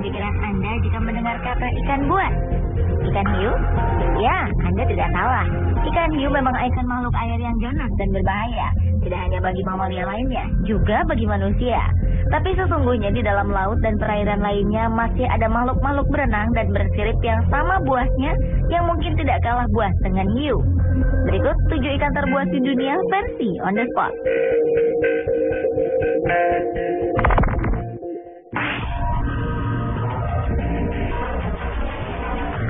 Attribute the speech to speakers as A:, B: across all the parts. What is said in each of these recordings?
A: pikiran Anda jika mendengar kata ikan buas? Ikan hiu? Ya, Anda tidak salah. Ikan hiu memang ikon makhluk air yang ganas dan berbahaya. Tidak hanya bagi mamalia lainnya, juga bagi manusia. Tapi sesungguhnya di dalam laut dan perairan lainnya masih ada makhluk-makhluk berenang dan bersirip yang sama buasnya, yang mungkin tidak kalah buas dengan hiu. Berikut 7 ikan terbuas di dunia versi on the spot.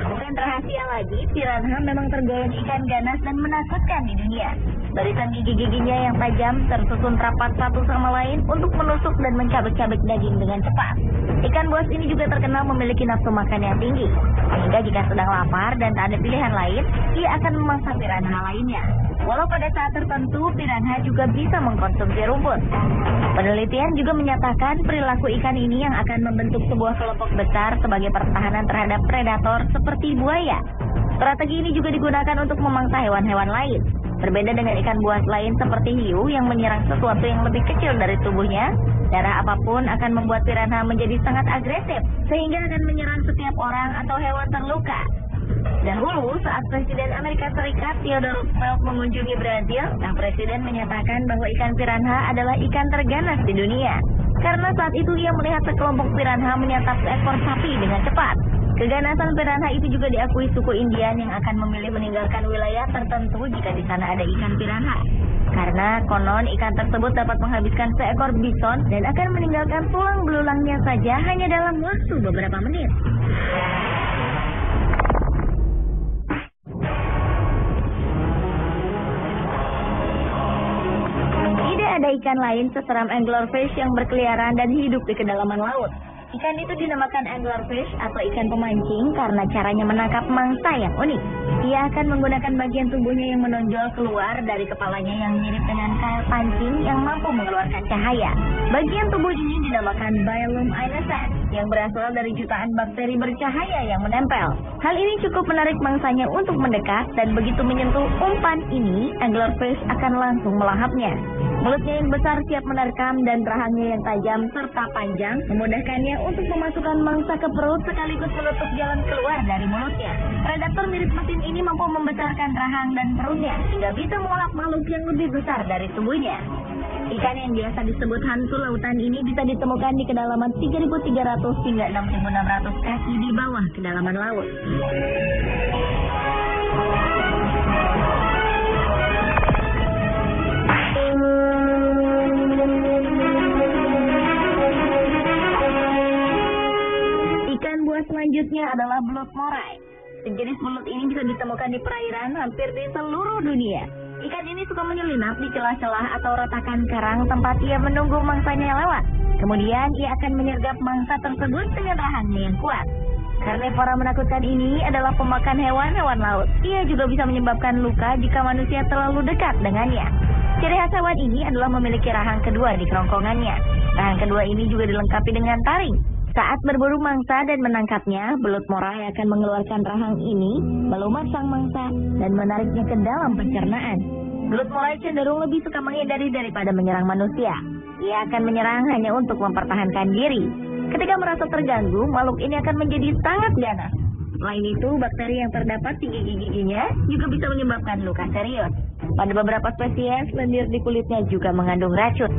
A: Bukan rahasia lagi, piranha memang tergolong ikan ganas dan menakutkan di dunia. Barisan gigi-giginya yang tajam tersusun rapat satu sama lain untuk menusuk dan mencabik-cabik daging dengan cepat. Ikan buas ini juga terkenal memiliki nafsu makan yang tinggi, sehingga jika sedang lapar dan tak ada pilihan lain, ia akan memangsa piranha lainnya. Walau pada saat tertentu, piranha juga bisa mengkonsumsi rumput. Penelitian juga menyatakan perilaku ikan ini yang akan membentuk sebuah kelompok besar sebagai pertahanan terhadap predator seperti buaya. Strategi ini juga digunakan untuk memangsa hewan-hewan lain. Berbeda dengan ikan buas lain seperti hiu yang menyerang sesuatu yang lebih kecil dari tubuhnya, darah apapun akan membuat piranha menjadi sangat agresif, sehingga akan menyerang setiap orang atau hewan terluka. Dahulu, saat Presiden Amerika Serikat Theodore Roosevelt mengunjungi Brazil, sang presiden menyatakan bahwa ikan piranha adalah ikan terganas di dunia. Karena saat itu ia melihat sekelompok piranha menyantap seekor sapi dengan cepat. Keganasan piranha itu juga diakui suku Indian yang akan memilih meninggalkan wilayah tertentu jika di sana ada ikan piranha. Karena konon ikan tersebut dapat menghabiskan seekor bison dan akan meninggalkan tulang belulangnya saja hanya dalam waktu beberapa menit. Tidak ada ikan lain seseram anglerfish yang berkeliaran dan hidup di kedalaman laut. Ikan itu dinamakan anglerfish atau ikan pemancing karena caranya menangkap mangsa yang unik. Ia akan menggunakan bagian tubuhnya yang menonjol keluar dari kepalanya yang mirip dengan kail pancing yang mampu mengeluarkan cahaya. Bagian tubuh ini dinamakan bioluminescent yang berasal dari jutaan bakteri bercahaya yang menempel. Hal ini cukup menarik mangsanya untuk mendekat dan begitu menyentuh umpan ini, anglerfish akan langsung melahapnya. Mulutnya yang besar siap menerkam dan rahangnya yang tajam serta panjang memudahkannya untuk memasukkan mangsa ke perut sekaligus menutup jalan keluar dari mulutnya. Predator mirip mesin ini mampu membesarkan rahang dan perutnya hingga bisa melahap makhluk yang lebih besar dari tubuhnya. Ikan yang biasa disebut hantu lautan ini bisa ditemukan di kedalaman 3.300 hingga 6.600 kaki di bawah kedalaman laut. Selanjutnya adalah belut moray. Sejenis belut ini bisa ditemukan di perairan hampir di seluruh dunia. Ikan ini suka menyelinap di celah-celah atau retakan karang tempat ia menunggu mangsanya lewat. Kemudian ia akan menyergap mangsa tersebut dengan rahangnya yang kuat. Karnivora menakutkan ini adalah pemakan hewan-hewan laut. Ia juga bisa menyebabkan luka jika manusia terlalu dekat dengannya. Ciri khas hewan ini adalah memiliki rahang kedua di kerongkongannya. Rahang kedua ini juga dilengkapi dengan taring. Saat berburu mangsa dan menangkapnya, belut moray akan mengeluarkan rahang ini, melumat sang mangsa, dan menariknya ke dalam pencernaan. Belut moray cenderung lebih suka menghindari daripada menyerang manusia. Ia akan menyerang hanya untuk mempertahankan diri. Ketika merasa terganggu, makhluk ini akan menjadi sangat ganas. Selain itu, bakteri yang terdapat di gigi-giginya juga bisa menyebabkan luka serius. Pada beberapa spesies, lendir di kulitnya juga mengandung racun.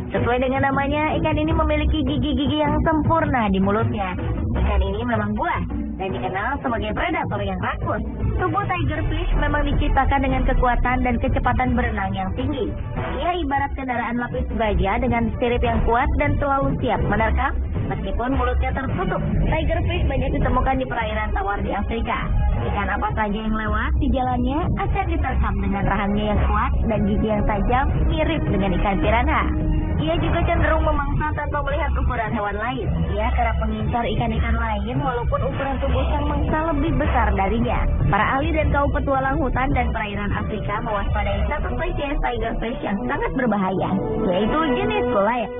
A: Sesuai dengan namanya, ikan ini memiliki gigi-gigi yang sempurna di mulutnya. Ikan ini memang buas dan dikenal sebagai predator yang rakus. Tubuh tigerfish memang diciptakan dengan kekuatan dan kecepatan berenang yang tinggi. Ia ibarat kendaraan lapis baja dengan sirip yang kuat dan selalu siap menerkam meskipun mulutnya tertutup. Tigerfish banyak ditemukan di perairan tawar di Afrika. Ikan apa saja yang lewat di jalannya akan diterkam dengan rahangnya yang kuat dan gigi yang tajam mirip dengan ikan piranha. Ia juga cenderung memangsa tanpa melihat ukuran hewan lain. Ia kerap mengincar ikan-ikan lain walaupun ukuran tubuh sang mangsa lebih besar darinya. Para ahli dan kaum petualang hutan dan perairan Afrika mewaspadai satu spesies tigerfish yang sangat berbahaya, yaitu jenis Goliath.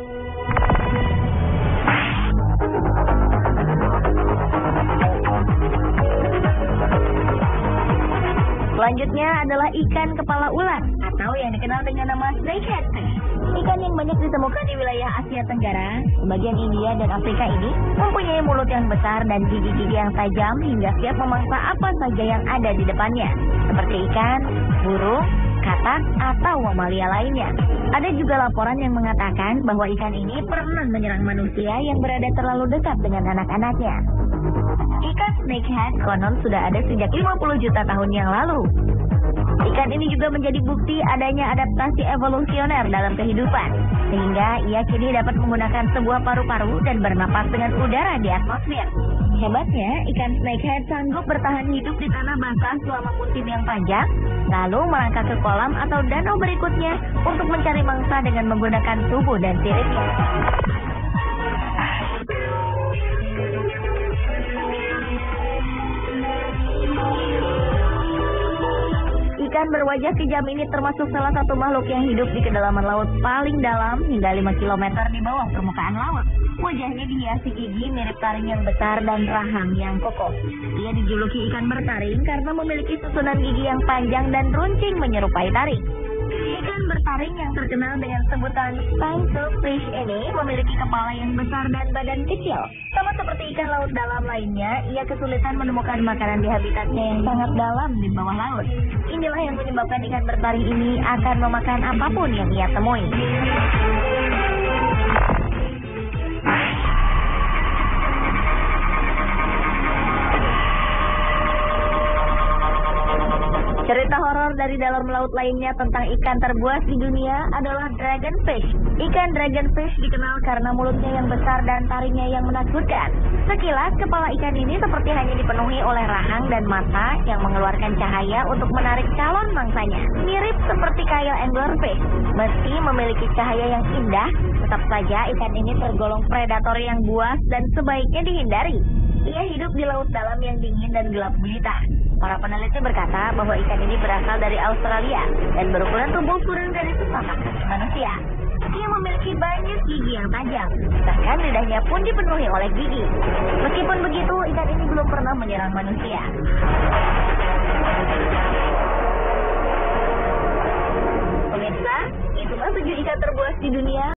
A: Selanjutnya adalah ikan kepala ular atau yang dikenal dengan nama snakehead fish. Ikan yang banyak ditemukan di wilayah Asia Tenggara, sebagian India dan Afrika ini mempunyai mulut yang besar dan gigi-gigi yang tajam hingga siap memangsa apa saja yang ada di depannya, seperti ikan, burung, katak, atau mamalia lainnya. Ada juga laporan yang mengatakan bahwa ikan ini pernah menyerang manusia yang berada terlalu dekat dengan anak-anaknya. Ikan snakehead konon sudah ada sejak 50 juta tahun yang lalu. Ikan ini juga menjadi bukti adanya adaptasi evolusioner dalam kehidupan, sehingga ia kini dapat menggunakan sebuah paru-paru dan bernapas dengan udara di atmosfer. Hebatnya, ikan snakehead sanggup bertahan hidup di tanah basah selama musim yang panjang, lalu merangkak ke kolam atau danau berikutnya untuk mencari mangsa dengan menggunakan tubuh dan siripnya. Ikan berwajah kejam ini termasuk salah satu makhluk yang hidup di kedalaman laut paling dalam hingga 5 km di bawah permukaan laut. Wajahnya dihiasi gigi mirip taring yang besar dan rahang yang kokoh. Ia dijuluki ikan bertaring karena memiliki susunan gigi yang panjang dan runcing menyerupai taring. Ikan bertaring yang terkenal dengan sebutan spine-tailed fish ini memiliki kepala yang besar dan badan kecil. Sama seperti ikan laut dalam lainnya, ia kesulitan menemukan makanan di habitatnya yang sangat dalam di bawah laut. Inilah yang menyebabkan ikan bertaring ini akan memakan apapun yang ia temui. Cerita horor dari dalam laut lainnya tentang ikan terbuas di dunia adalah dragonfish. Ikan dragonfish dikenal karena mulutnya yang besar dan taringnya yang menakutkan. Sekilas, kepala ikan ini seperti hanya dipenuhi oleh rahang dan mata yang mengeluarkan cahaya untuk menarik calon mangsanya. Mirip seperti kail anglerfish. Meski memiliki cahaya yang indah, tetap saja ikan ini tergolong predator yang buas dan sebaiknya dihindari. Ia hidup di laut dalam yang dingin dan gelap gulita. Para peneliti berkata bahwa ikan ini berasal dari Australia dan berukuran tubuh kurang dari setengah kaki manusia. Ia memiliki banyak gigi yang tajam, bahkan lidahnya pun dipenuhi oleh gigi. Meskipun begitu, ikan ini belum pernah menyerang manusia. Pemirsa, itulah 7 ikan terbuas di dunia.